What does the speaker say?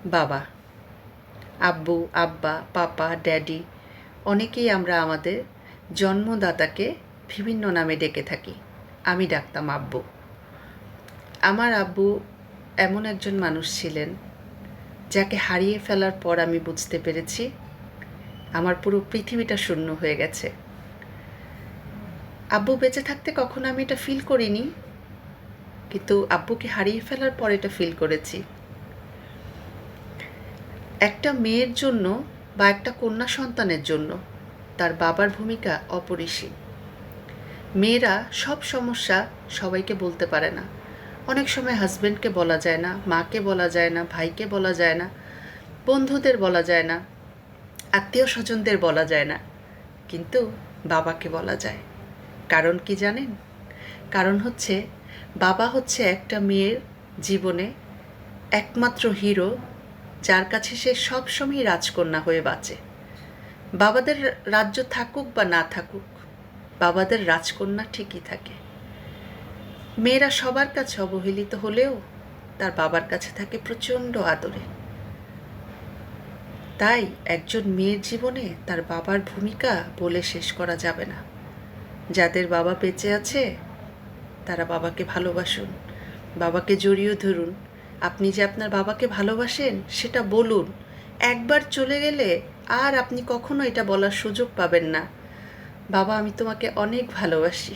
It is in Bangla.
বাবা, আব্বু, আব্বা, পাপা, ড্যাডি অনেকেই আমরা আমাদের জন্মদাতাকে বিভিন্ন নামে ডেকে থাকি। আমি ডাকতাম আব্বু। আমার আব্বু এমন একজন মানুষ ছিলেন যাকে হারিয়ে ফেলার পর আমি বুঝতে পেরেছি আমার পুরো পৃথিবীটা শূন্য হয়ে গেছে। আব্বু বেঁচে থাকতে কখনো আমি এটা ফিল করিনি, কিন্তু আব্বুকে হারিয়ে ফেলার পর এটা ফিল করেছি। একটা মেয়ের জন্য বা একটা কন্যা সন্তানের জন্য তার বাবার ভূমিকা অপরিসীম। মেয়েরা সব সমস্যা সবাইকে বলতে পারে না। অনেক সময় হাজব্যান্ডকে বলা যায় না, মাকে বলা যায় না, ভাইকে বলা যায় না, বন্ধুদের বলা যায় না, আত্মীয় স্বজনদের বলা যায় না, কিন্তু বাবাকে বলা যায়। কারণ কি জানেন? কারণ হচ্ছে বাবা হচ্ছে একটা মেয়ের জীবনে একমাত্র হিরো, যার কাছে সে সবসময় রাজকন্যা হয়ে বাঁচে। বাবাদের রাজ্য থাকুক বা না থাকুক, বাবাদের রাজকন্যা ঠিকই থাকে। মেয়েরা সবার কাছে অবহেলিত হলেও তার বাবার কাছে থাকে প্রচণ্ড আদরে। তাই একজন মেয়ের জীবনে তার বাবার ভূমিকা বলে শেষ করা যাবে না। যাদের বাবা বেঁচে আছে তারা বাবাকে ভালোবাসুন, বাবাকে জড়িয়ে ধরুন। আপনি যে আপনার বাবাকে ভালোবাসেন সেটা বলুন। একবার চলে গেলে আর আপনি কখনো এটা বলার সুযোগ পাবেন না, বাবা আমি তোমাকে অনেক ভালোবাসি।